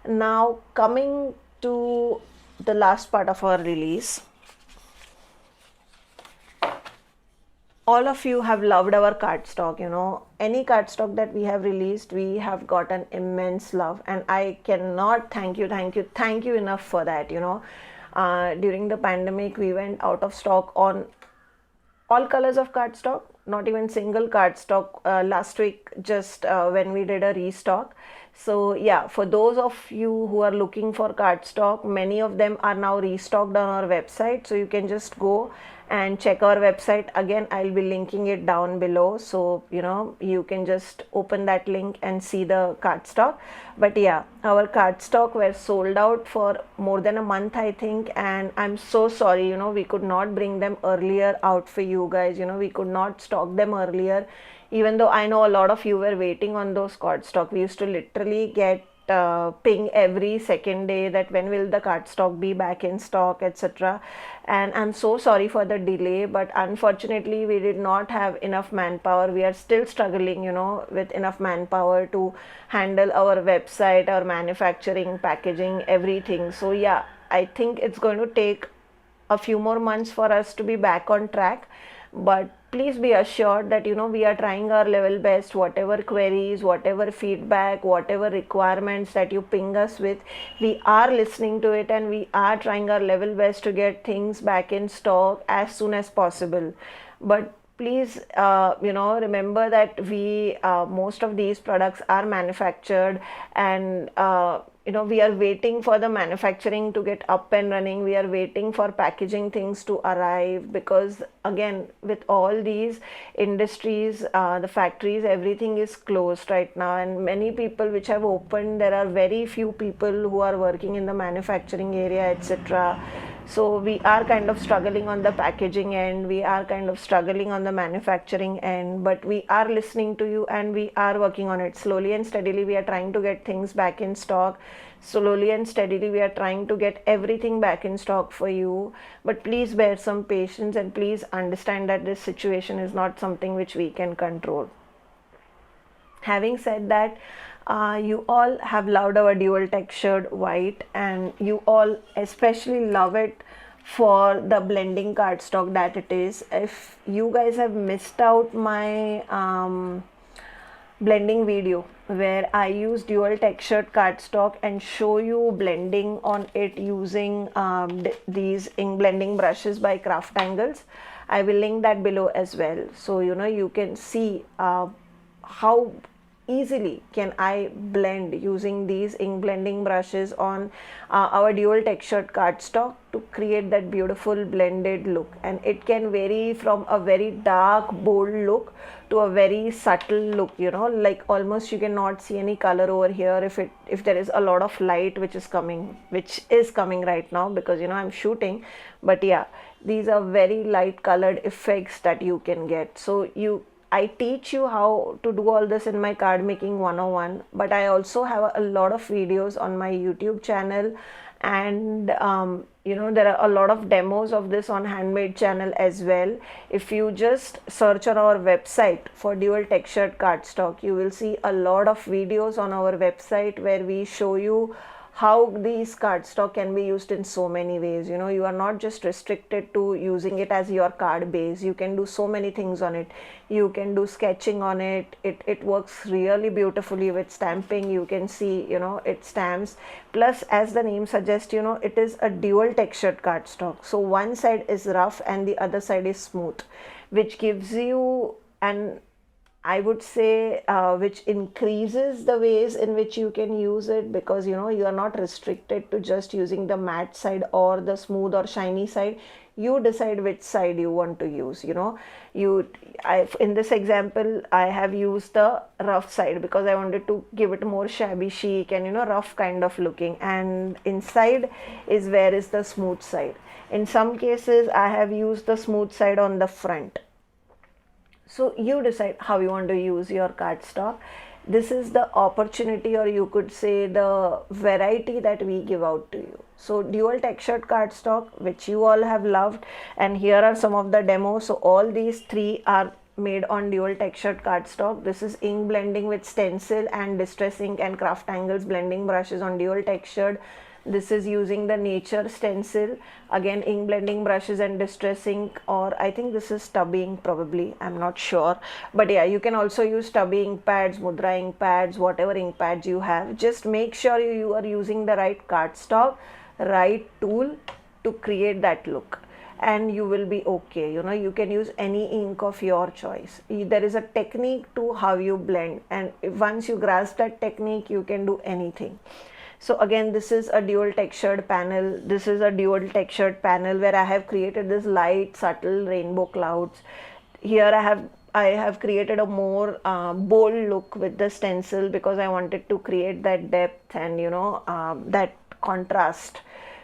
Now coming to the last part of our release, all of you have loved our cardstock. Any cardstock that we have released, we have gotten immense love, and I cannot thank you enough for that. During the pandemic, we went out of stock on all colors of cardstock, not even single cardstock last week, just when we did a restock. So yeah, for those of you who are looking for cardstock, many of them are now restocked on our website, so you can just go and check our website. Again, I'll be linking it down below, so you can just open that link and see the cardstock. But yeah, our cardstock were sold out for more than a month, I think, and I'm so sorry, we could not bring them earlier out for you guys. We could not stock them earlier, even though I know a lot of you were waiting on those cardstock. We used to literally get ping every second day that when will the cardstock be back in stock, etc. And I'm so sorry for the delay, but unfortunately we did not have enough manpower. We are still struggling, with enough manpower to handle our website, our manufacturing, packaging, everything. So yeah, I think it's going to take a few more months for us to be back on track, but please be assured that we are trying our level best. Whatever queries, whatever feedback, whatever requirements that you ping us with, we are listening to it, and we are trying our level best to get things back in stock as soon as possible. But please remember that we most of these products are manufactured, and we are waiting for the manufacturing to get up and running. We are waiting for packaging things to arrive, because again, with all these industries, the factories, everything is closed right now, and many people which have opened, there are very few people who are working in the manufacturing area, etc. So we are kind of struggling on the packaging end, we are kind of struggling on the manufacturing end, but we are listening to you and we are working on it. Slowly and steadily we are trying to get things back in stock. Slowly and steadily we are trying to get everything back in stock for you. But please bear some patience, and please understand that this situation is not something which we can control. Having said that, you all have loved our dual textured white, and you all especially love it for the blending cardstock that it is. If you guys have missed out my blending video where I use dual textured cardstock and show you blending on it using these ink blending brushes by Craftangles, I will link that below as well. So you can see how easily can I blend using these ink blending brushes on our dual textured cardstock to create that beautiful blended look. And it can vary from a very dark bold look to a very subtle look, like almost you cannot see any color over here if there is a lot of light which is coming right now, because I'm shooting. But yeah, these are very light colored effects that you can get. So I teach you how to do all this in my card making 101, but I also have a lot of videos on my YouTube channel, and there are a lot of demos of this on Handmade channel as well. If you just search on our website for dual textured cardstock, you will see a lot of videos on our website where we show you how these cardstock can be used in so many ways. You are not just restricted to using it as your card base. You can do so many things on it. You can do sketching on it. It works really beautifully with stamping. You can see it stamps. Plus, as the name suggests, it is a dual textured cardstock. So one side is rough and the other side is smooth, which gives you an I would say which increases the ways in which you can use it, because you are not restricted to just using the matte side or the smooth or shiny side. You decide which side you want to use. In this example, I have used the rough side because I wanted to give it more shabby chic and rough kind of looking, and inside is where is the smooth side. In some cases, I have used the smooth side on the front. So you decide how you want to use your cardstock. This is the opportunity, or you could say the variety that we give out to you. So dual textured cardstock, which you all have loved, and here are some of the demos. So all these three are made on dual textured cardstock. This is ink blending with stencil and distress ink and craft angles blending brushes on dual textured. This is using the nature stencil, again ink blending brushes and distress ink, or I think this is stubby ink probably, I'm not sure, but yeah, you can also use stubby ink pads, mudra ink pads, whatever ink pads you have. Just make sure you are using the right cardstock, right tool to create that look, and you will be okay. You can use any ink of your choice. There is a technique to how you blend, and once you grasp that technique, you can do anything. So again, this is a dual textured panel. This is a dual textured panel where I have created this light, subtle rainbow clouds. Here I have created a more bold look with the stencil because I wanted to create that depth and that contrast.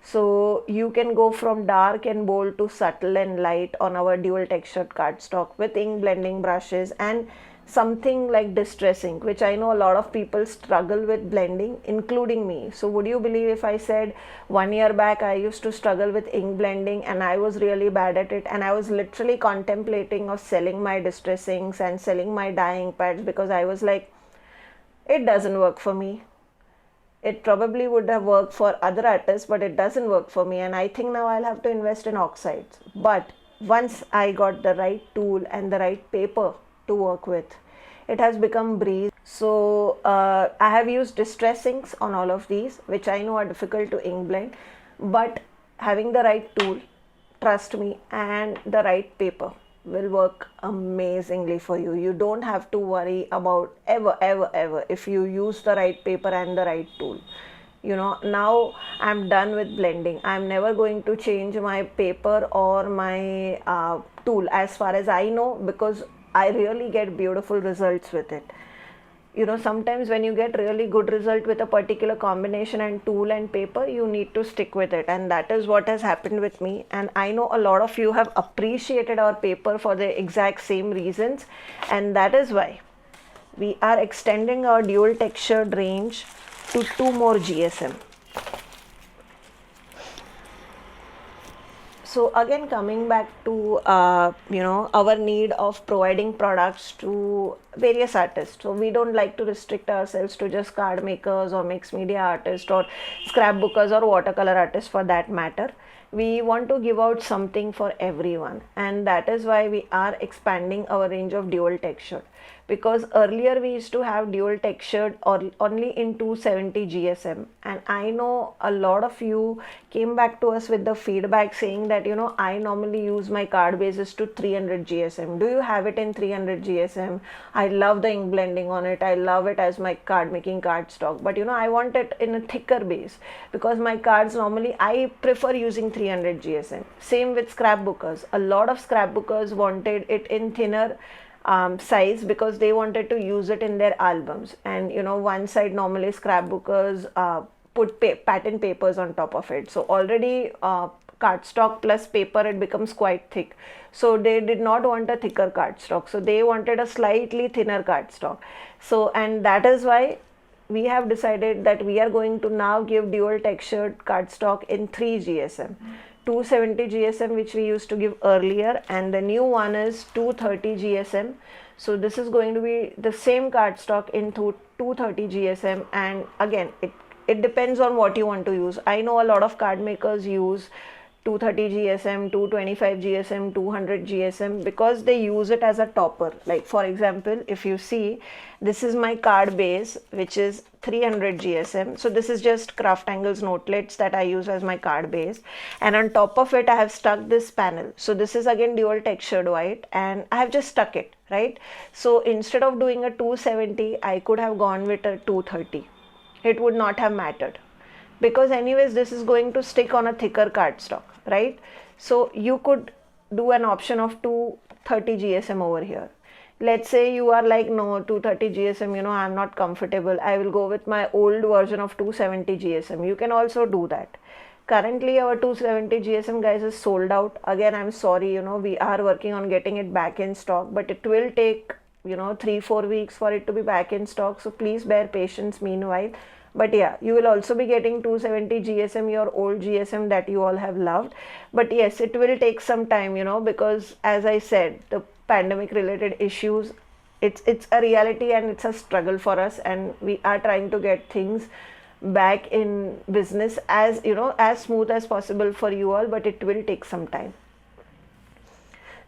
So you can go from dark and bold to subtle and light on our dual textured cardstock with ink blending brushes and something like distress ink, which I know a lot of people struggle with blending, including me. So would you believe if I said 1 year back I used to struggle with ink blending and I was really bad at it, and I was literally contemplating of selling my distress inks and selling my dye ink pads because I was like, it doesn't work for me. It probably would have worked for other artists, but it doesn't work for me, and I think now I'll have to invest in oxides. But once I got the right tool and the right paper to work with, it has become breeze. So I have used distress inks on all of these, which I know are difficult to ink blend, but having the right tool, trust me, and the right paper will work amazingly for you. You don't have to worry about ever if you use the right paper and the right tool. Now I'm done with blending. I'm never going to change my paper or my tool as far as I know, because I really get beautiful results with it. Sometimes when you get really good result with a particular combination and tool and paper, you need to stick with it, and that is what has happened with me. And I know a lot of you have appreciated our paper for the exact same reasons, and that is why we are extending our dual textured range to 2 more GSM. So again, coming back to our need of providing products to various artists. So we don't like to restrict ourselves to just card makers or mixed media artists or scrapbookers or watercolor artists for that matter. We want to give out something for everyone, and that is why we are expanding our range of dual textured. Because earlier we used to have dual textured or only in 270 GSM, and I know a lot of you came back to us with the feedback saying that I normally use my card bases to 300 GSM. Do you have it in 300 GSM? I love the ink blending on it. I love it as my card making cardstock, but I want it in a thicker base because my cards normally I prefer using 300 GSM. Same with scrapbookers. A lot of scrapbookers wanted it in thinner size because they wanted to use it in their albums, and one side normally scrapbookers put pattern papers on top of it, so already cardstock plus paper, it becomes quite thick. So they did not want a thicker cardstock, so they wanted a slightly thinner cardstock. So, and that is why we have decided that we are going to now give dual textured cardstock in 3 GSM. 270 GSM, which we used to give earlier, and the new one is 230 GSM. So this is going to be the same cardstock in 230 GSM, and again it depends on what you want to use. I know a lot of card makers use 230 GSM, 225 GSM, 200 GSM because they use it as a topper. Like for example, if you see, this is my card base, which is 300 GSM. So this is just Craft Angles notelets that I use as my card base, and on top of it I have stuck this panel. So this is again dual textured white, and I have just stuck it, right? So instead of doing a 270, I could have gone with a 230. It would not have mattered, because anyways this is going to stick on a thicker cardstock, right? So you could do an option of 230 GSM over here. Let's say you are like, no, 230 GSM, I'm not comfortable, I will go with my old version of 270 GSM. You can also do that. Currently our 270 GSM, guys, is sold out. Again, I'm sorry, we are working on getting it back in stock, but it will take 3-4 weeks for it to be back in stock, so please bear patience meanwhile. But yeah, you will also be getting 270 GSM, your old GSM that you all have loved. But yes, it will take some time, because as I said, the pandemic related issues. It's a reality and it's a struggle for us, and we are trying to get things back in business as as smooth as possible for you all, but it will take some time.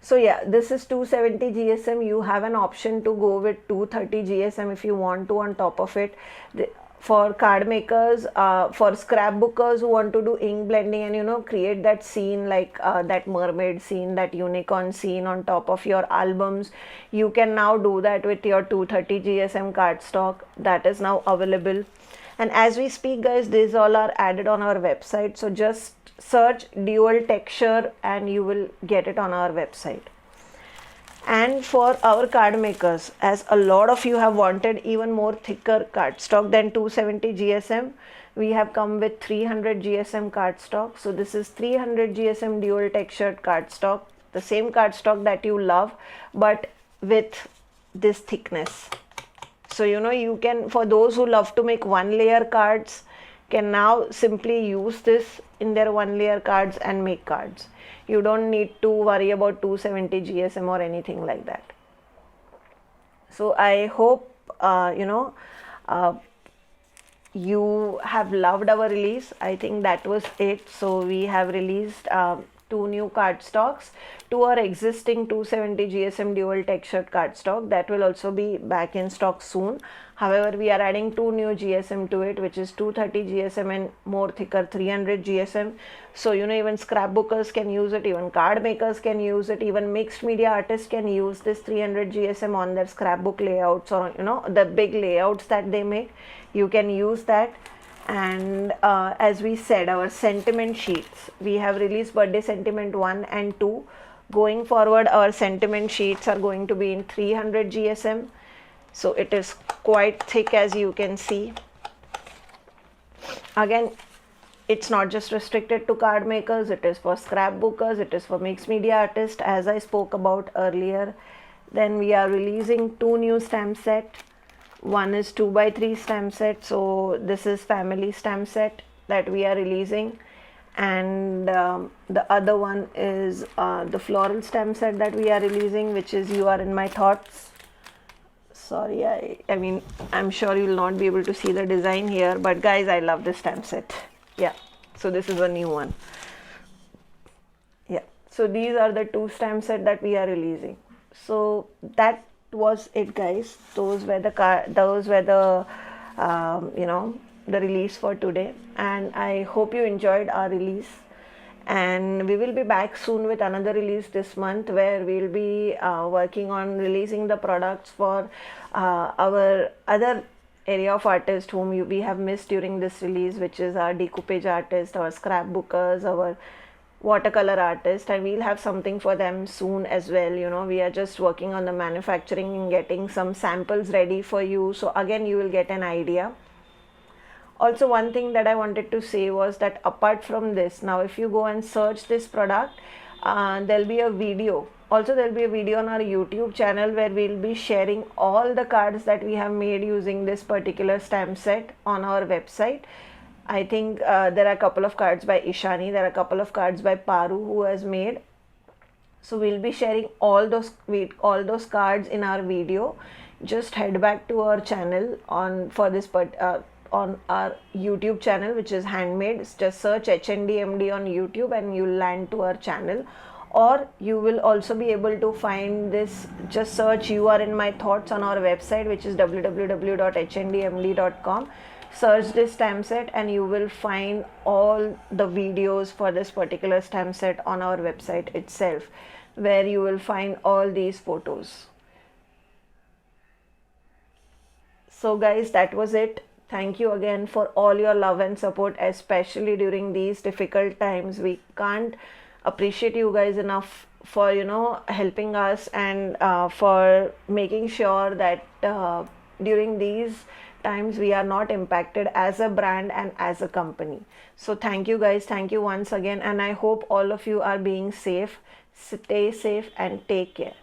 So yeah, this is 270 GSM. You have an option to go with 230 GSM if you want to on top of it. For card makers, for scrapbookers who want to do ink blending and create that scene like that mermaid scene, that unicorn scene on top of your albums, you can now do that with your 230 GSM cardstock that is now available. And as we speak, guys, these all are added on our website. So just search dual texture and you will get it on our website. And for our card makers, as a lot of you have wanted even more thicker cardstock than 270 GSM, we have come with 300 GSM cardstock. So this is 300 GSM dual textured cardstock, the same cardstock that you love, but with this thickness. So you can, for those who love to make one layer cards, can now simply use this in their one layer cards and make cards. You don't need to worry about 270 GSM or anything like that. So I hope you have loved our release. I think that was it. So we have released 2 new cardstocks to our existing 270 GSM dual textured cardstock that will also be back in stock soon. However, we are adding 2 new GSM to it, which is 230 GSM and more thicker 300 GSM. So even scrapbookers can use it, even card makers can use it, even mixed media artists can use this 300 GSM on their scrapbook layouts, or the big layouts that they make. You can use that. And as we said, our sentiment sheets, we have released birthday sentiment 1 and 2. Going forward, our sentiment sheets are going to be in 300 GSM. So it is quite thick, as you can see. Again, it's not just restricted to card makers, it is for scrapbookers, it is for mixed media artists, as I spoke about earlier. Then we are releasing 2 new stamp set. One is 2x3 stamp set, so this is family stamp set that we are releasing, and the other one is the floral stamp set that we are releasing, which is You Are In My Thoughts. Sorry, I mean, I'm sure you will not be able to see the design here, but guys, I love this stamp set. Yeah, so this is a new one. Yeah, so these are the 2 stamp set that we are releasing. So that was it, guys. Those were the the release for today, and I hope you enjoyed our release. And we will be back soon with another release this month, where we'll be working on releasing the products for our other area of artists whom we have missed during this release, which is our decoupage artists, our scrapbookers, our watercolor artist, and we'll have something for them soon as well. We are just working on the manufacturing and getting some samples ready for you, so again you will get an idea. Also, one thing that I wanted to say was that apart from this, now if you go and search this product, there'll be a video. Also, there'll be a video on our YouTube channel where we'll be sharing all the cards that we have made using this particular stamp set on our website. I think there are a couple of cards by Ishani, there are a couple of cards by Paru who has made. So we'll be sharing all those cards in our video. Just head back to our channel on our YouTube channel, which is Handmade. Just search HNDMD on YouTube and you'll land to our channel. Or you will also be able to find this, just search You Are In My Thoughts on our website, which is www.hnDMD.com. Search this stamp set and you will find all the videos for this particular stamp set on our website itself, where you will find all these photos. So guys, that was it. Thank you again for all your love and support, especially during these difficult times. We can't appreciate you guys enough for helping us and for making sure that during these times we are not impacted as a brand and as a company. So thank you guys, thank you once again, and I hope all of you are being safe. Stay safe and take care.